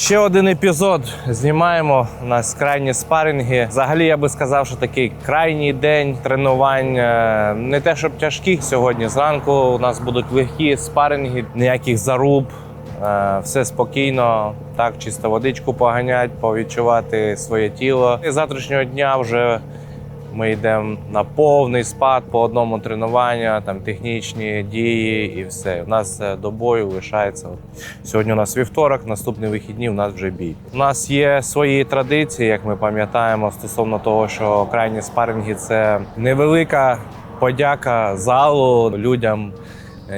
Ще один епізод знімаємо. У нас крайні спарринги. Взагалі я би сказав, що такий крайній день тренувань. Не те, щоб тяжких сьогодні. Зранку у нас будуть легкі спарринги, ніяких заруб. Все спокійно, так, чисто водичку поганять, повідчувати своє тіло. І з завтрашнього дня вже ми йдемо на повний спад по одному тренуванню, там технічні дії і все. У нас до бою лишається. Сьогодні у нас вівторок, наступні вихідні у нас вже бій. У нас є свої традиції, як ми пам'ятаємо, стосовно того, що крайні спарринги – це невелика подяка залу, людям,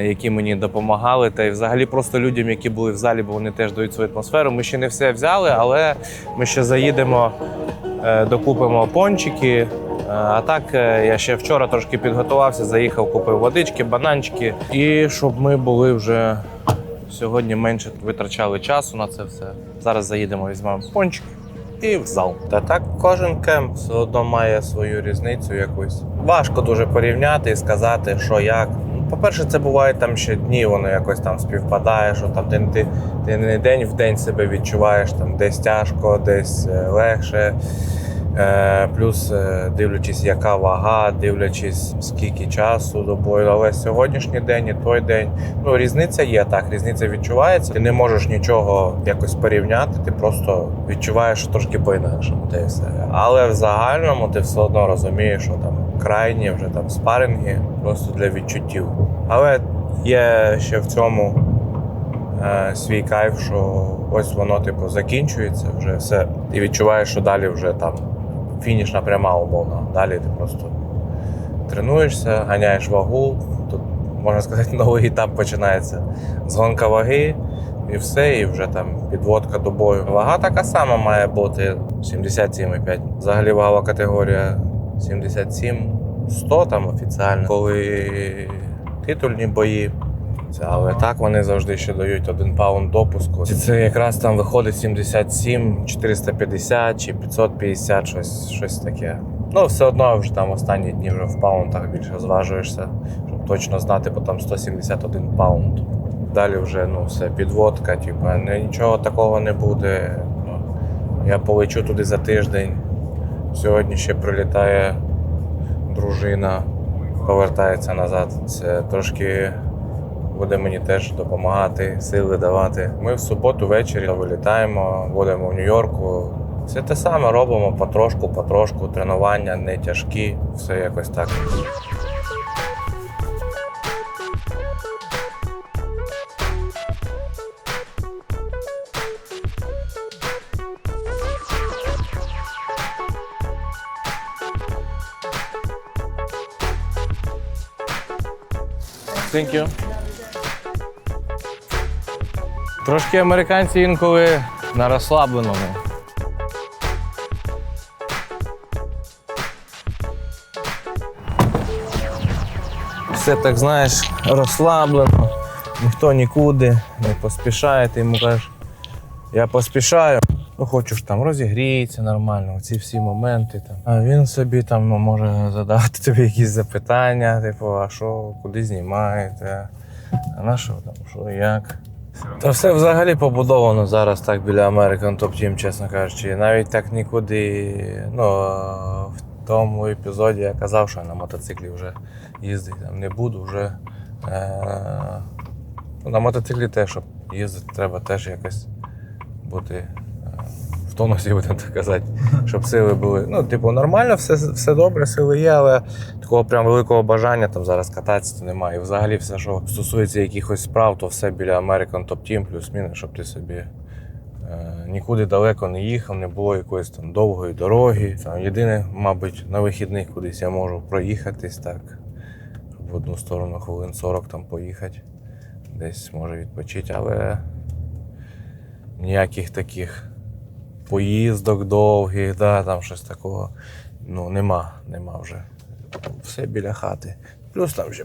які мені допомагали, та й взагалі просто людям, які були в залі, бо вони теж дають свою атмосферу. Ми ще не все взяли, але ми ще заїдемо, докупимо пончики. А так, я ще вчора трошки підготувався, заїхав, купив водички, бананчики. І щоб ми були вже сьогодні менше витрачали часу на це все. Зараз заїдемо, візьмемо пончик і в зал. Та так кожен кемп все одно має свою різницю якусь. Важко дуже порівняти і сказати, що як. По-перше, це буває там ще дні, воно якось там співпадає, що там ти не день в день себе відчуваєш, там десь тяжко, десь легше. Плюс дивлячись, яка вага, дивлячись, скільки часу до бою. Але сьогоднішній день і той день, різниця є, так, різниця відчувається. Ти не можеш нічого якось порівняти, ти просто відчуваєш трошки по-інакшому, те і все. Але в загальному ти все одно розумієш, що там крайні вже там спарринги просто для відчуттів. Але є ще в цьому свій кайф, що ось воно закінчується вже все. І відчуваєш, що далі вже там фінішна пряма, умовно. Далі ти просто тренуєшся, ганяєш вагу. Тут, можна сказати, новий етап починається. Згонка ваги і все, і вже там підводка до бою. Вага така сама має бути 77,5. Взагалі вагова категорія 77-100 там офіціально. Коли титульні бої. Але так вони завжди ще дають 1 паунд допуску. Це якраз там виходить 77, 450 чи 550, щось таке. Все одно вже там останні дні вже в паундах більше зважуєшся, щоб точно знати, бо там 171 паунд. Далі вже все, підводка, нічого такого не буде. Я полечу туди за тиждень. Сьогодні ще прилітає дружина, повертається назад. Це трошки буде мені теж допомагати, сили давати. Ми в суботу ввечері вилітаємо, будемо в Нью-Йорку. Все те саме робимо потрошку, тренування не тяжкі, все якось так. Thank you. Трошки американці інколи на розслабленому. Все так, знаєш, розслаблено, ніхто нікуди не поспішає, ти йому кажеш, я поспішаю, хочу ж там розігрітися нормально, ці всі моменти. Там. А він собі там може задавати тобі якісь запитання, типу, а що, куди знімаєте, а на що там, що, як. Та все взагалі побудовано зараз так біля American Top Team, чесно кажучи. Навіть так нікуди, в тому епізоді я казав, що я на мотоциклі вже їздити не буду, вже на мотоциклі теж, щоб їздити, треба теж якось бути в тонусі, будемо так казати, щоб сили були. Нормально, все добре, сили є, але такого прям великого бажання там зараз кататися немає. І взагалі все, що стосується якихось справ, то все біля American Top Team, плюс-мінус, щоб ти собі нікуди далеко не їхав, не було якоїсь там довгої дороги. Єдине, мабуть, на вихідних кудись я можу проїхатись так, в одну сторону хвилин 40 там поїхати, десь може відпочити, але ніяких таких поїздок довгих, там щось такого, нема вже. Все біля хати. Плюс там ще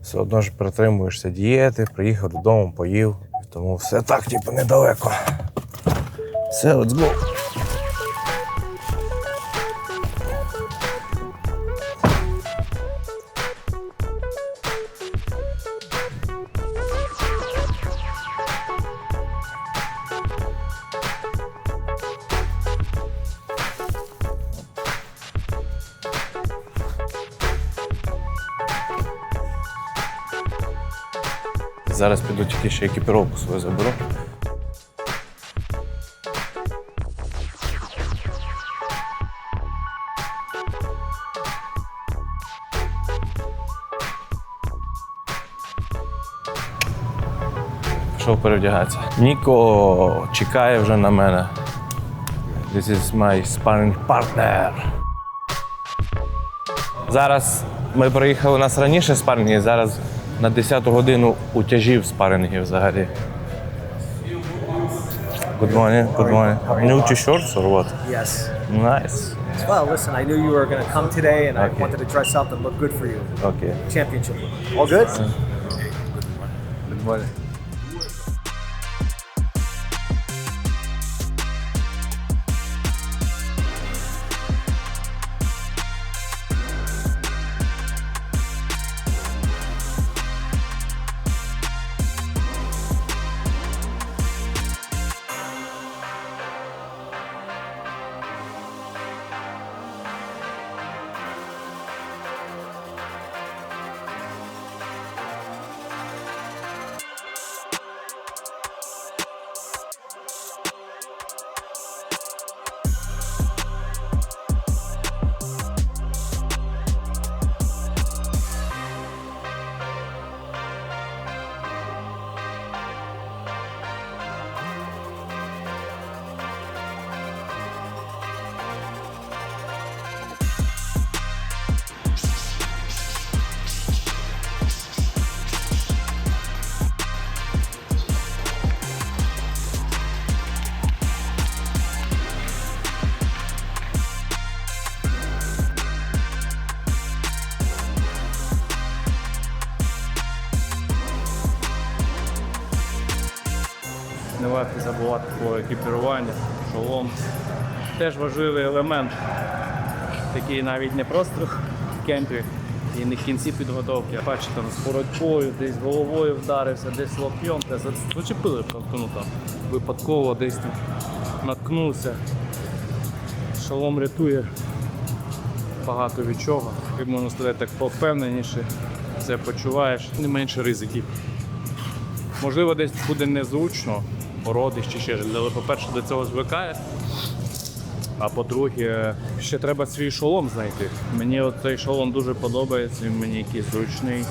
все одно ж притримуєшся дієти, приїхав додому, поїв, тому все так, недалеко. Все, let's go! Зараз піду тільки ще екіпіровку свою заберу. Пішов перевдягатися. Ніко чекає вже на мене. This is my sparring partner. Зараз ми приїхали, у нас раніше спарринги, зараз на 10-ту годину утяжів спаррингів взагалі. Good morning, good morning. New t-shirts or what? Yes. Nice. Well, listen, I knew you were going to come today, and Okay. I wanted to dress up and look good for you. Okay. Championship. All good? Good morning. Не варто забувати про екіпірування, шолом. Теж важливий елемент, такий навіть не просто в кемпі і не в кінці підготовки. Бачите, там з боротьбою, десь головою вдарився, десь локтем, десь зачепили просто, ну, там, випадково десь там наткнувся. Шолом рятує багато від чого. Як можна сказати, так повпевненіше це почуваєш, не менше ризиків. Можливо, десь буде незручно, породиш чи ще, але, по-перше, до цього звикає. А по-друге, ще треба свій шолом знайти. Мені цей шолом дуже подобається, він мені якийсь зручний.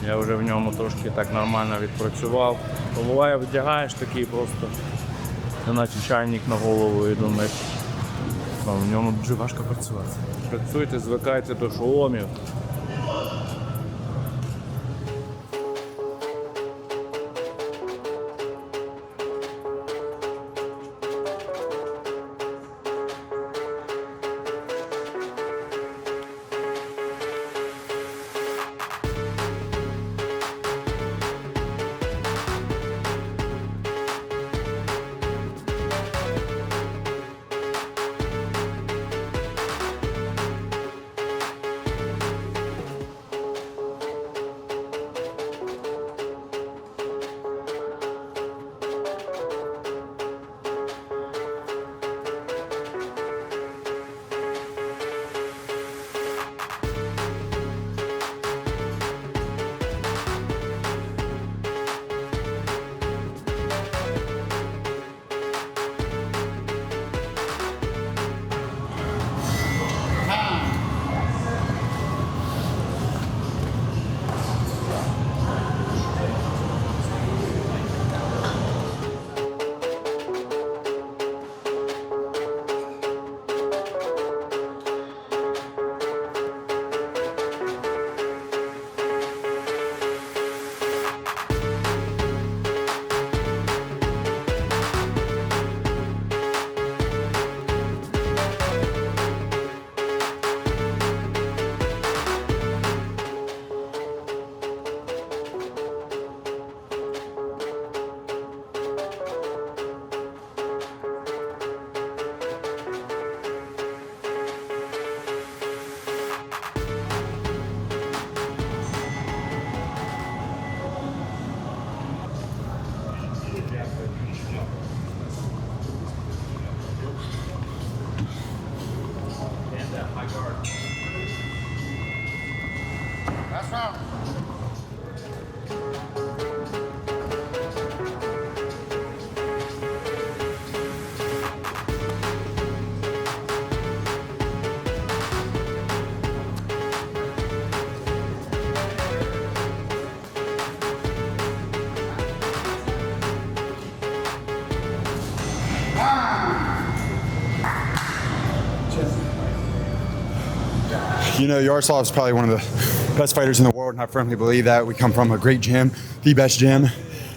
Я вже в ньому трошки так нормально відпрацював. Буває, вдягаєш такий просто, наче чайник на голову і думаєш, в ньому дуже важко працювати. Працюйте, звикайте до шоломів. You know, Yaroslav's probably one of the best fighters in the world, and I firmly believe that. We come from a great gym, the best gym,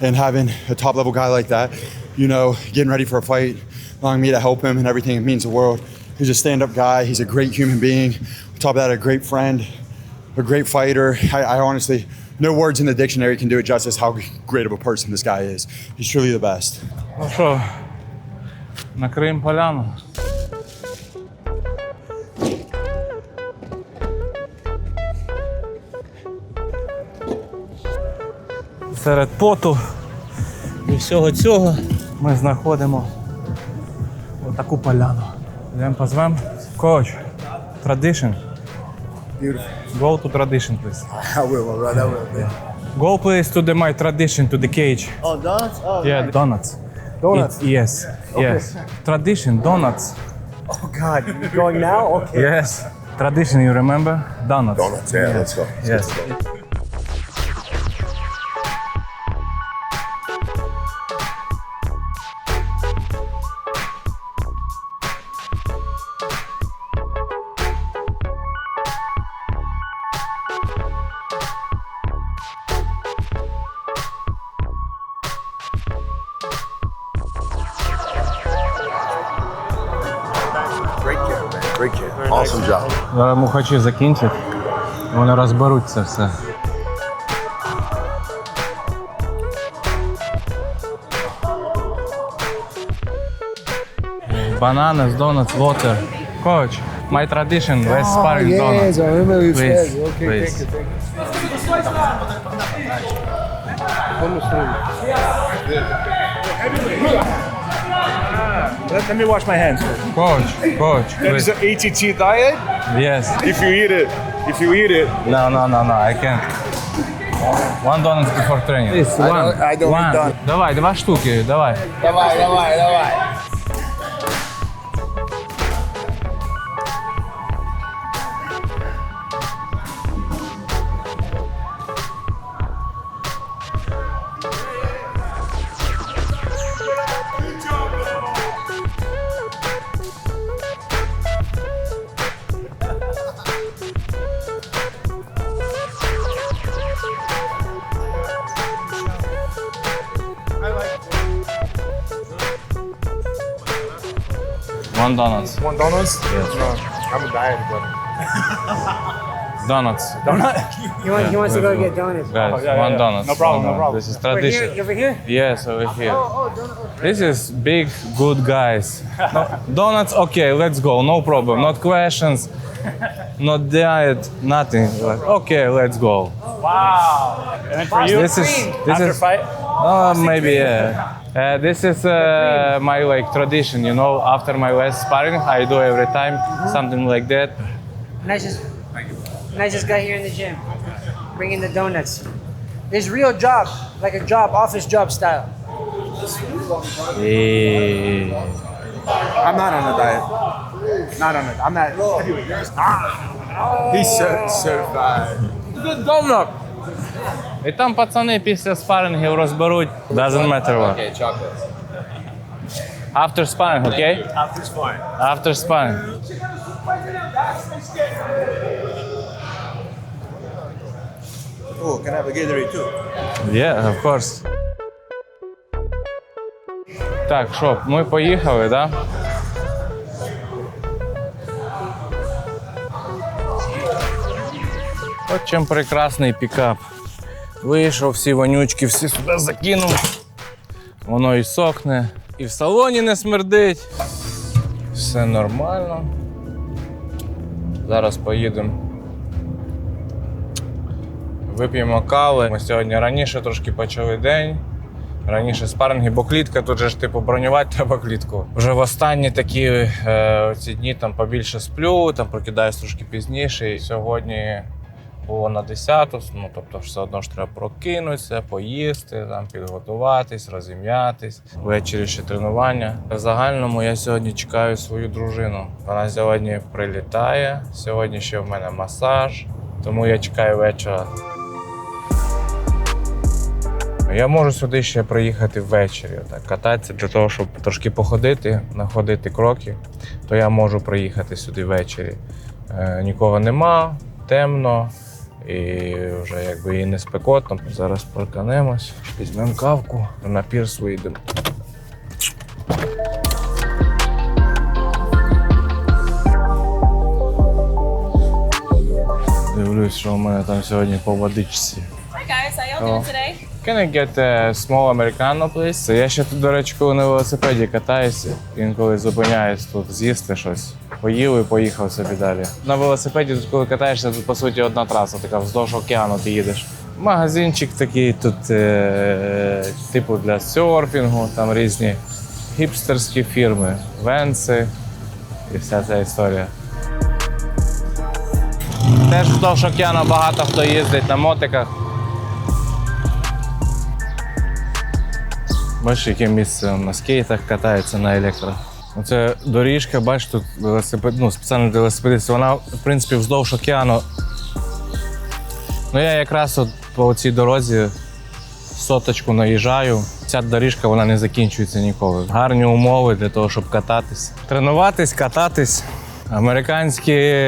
and having a top-level guy like that, you know, getting ready for a fight, allowing me to help him and everything, it means the world. He's a stand-up guy. He's a great human being. On top of that, a great friend, a great fighter. I honestly, no words in the dictionary can do it justice how great of a person this guy is. He's truly the best. Ну що, накриємо поляну. Серед поту і всього цього ми знаходимо отаку поляну. Йдемо позвемо. Коуч, tradition. Beautiful. Go to tradition, please. I will, all right, I will. Yeah. Go please to my tradition, to the cage. Oh, donuts? Oh, Yeah, nice. donuts. Donuts? Yes, yes. Tradition, donuts. Oh, God. You're going now? Okay. Yes. Tradition, you remember? Donuts. Donuts, yeah, let's go. Yes. Great kid, man. Great kid. Awesome job. Зараз мухачі закінчать, і вони розберуть це все. Bananas, donuts, water. Coach, my tradition, let's sparring donuts. I remember you Please, said. Okay, please. thank you, thank you. Let me wash my hands. Coach, There's please. an ATT diet. Yes. If you eat it, No, I can't. One donut before training. One. I don't One. eat donut. Давай, 2 штуки, давай. Давай. One donuts. one donuts. Yes. No, I'm a diet, brother. Donuts. He wants to go get donuts. Guys, yeah, one yeah. donut. No problem, One no donut. problem. This is Over here, tradition. over here. Yes, over here. This is big, good guys. No, donuts, okay, let's go. No problem. Not questions, not diet, nothing. Like, okay, let's go. And then for you, This is after fight, maybe yeah. This is my like tradition, you know. After my last sparring, I do every time something like that. Nicest guy here in the gym. Bringing the donuts. His real job, like a job, office job style. Yeah. I'm not on a diet. Not on it. I'm not. He's certified. І там пацани після спарингів розберуть. Doesn't matter what. Okay, chocolate. After sparring, okay? After sparring. After sparring. Oh, can I have a Gatorade too? Yeah, of course. Так, що, ми поїхали, да? От чим прекрасний пікап. Вийшов, всі вонючки, всі сюди закинув. Воно і сохне, і в салоні не смердить. Все нормально. Зараз поїдемо. Вип'ємо кави. Ми сьогодні раніше трошки почали день. Раніше спаринги, бо клітка, тут же ж типу бронювати треба клітку. Вже в останні такі ці дні там побільше сплю, там прокидаюсь трошки пізніше. І сьогодні було на 10-ту, ну тобто все одно ж треба прокинутися, поїсти, там, підготуватись, розім'ятись. Ввечері ще тренування. В загальному я сьогодні чекаю свою дружину. Вона сьогодні прилітає, сьогодні ще в мене масаж, тому я чекаю вечора. Я можу сюди ще приїхати ввечері, так, кататися для того, щоб трошки походити, находити кроки, то я можу приїхати сюди ввечері. Нікого нема, темно і вже якби і не спекотно. Зараз парканемось, візьмемо кавку, на пірс вийдемо. Дивлюсь, що у мене там сьогодні по водичці. Hi guys, how y'all doing today? Can I get a small americano, please? Я ще тут, до речі, коли на велосипеді катаюся, інколи зупиняюсь тут з'їсти щось. Поїв і поїхав собі далі. На велосипеді, тут, коли катаєшся, тут по суті одна траса, така вздовж океану ти їдеш. Магазинчик такий тут, типу для серфінгу, там різні хіпстерські фірми, венси і вся ця історія. Теж вздовж океану багато хто їздить на мотиках. Бачиш, яке місце на скейтах катається на електро. Оце доріжка, бачиш, тут велосипед, спеціально для велосипедистів. Вона, в принципі, вздовж океану. Я якраз от по цій дорозі соточку наїжджаю. Ця доріжка, вона не закінчується ніколи. Гарні умови для того, щоб кататись. Тренуватись, кататись. Американські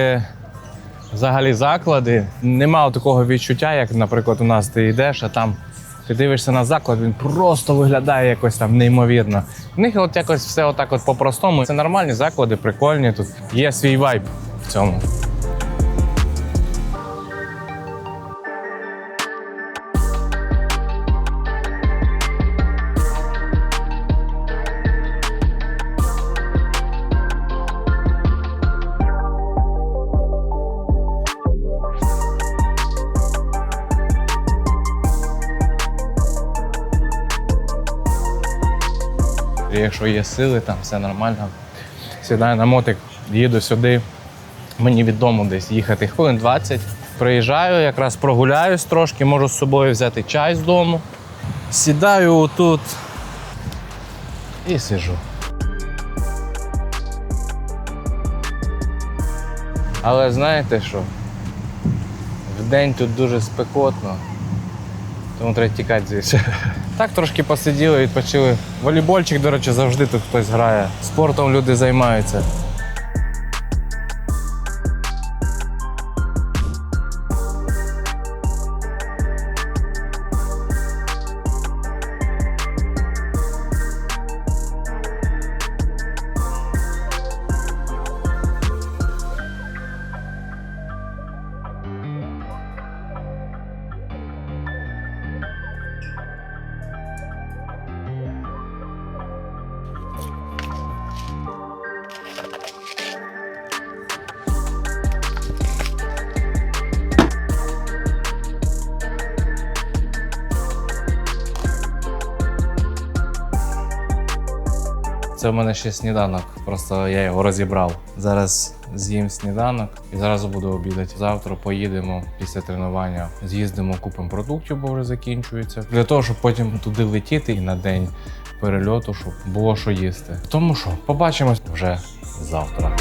взагалі заклади. Нема такого відчуття, як, наприклад, у нас ти йдеш, а там ти дивишся на заклад, він просто виглядає якось там неймовірно. В них от якось все отак от по-простому. Це нормальні заклади, прикольні, тут є свій вайб в цьому. Якщо є сили, там все нормально. Сідаю на мотик, їду сюди. Мені від дому десь їхати хвилин 20. Приїжджаю, якраз прогуляюсь трошки, можу з собою взяти чай з дому. Сідаю тут і сиджу. Але знаєте що? Вдень тут дуже спекотно. Тому треба тікати звідси. Так трошки посиділи, відпочили. Волейбольчик, до речі, завжди тут хтось грає. Спортом люди займаються. Це в мене ще сніданок, просто я його розібрав. Зараз з'їм сніданок і зразу буду обідати. Завтра поїдемо після тренування, з'їздимо, купимо продуктів, бо вже закінчується. Для того, щоб потім туди летіти і на день перельоту, щоб було що їсти. Тому що побачимось вже завтра.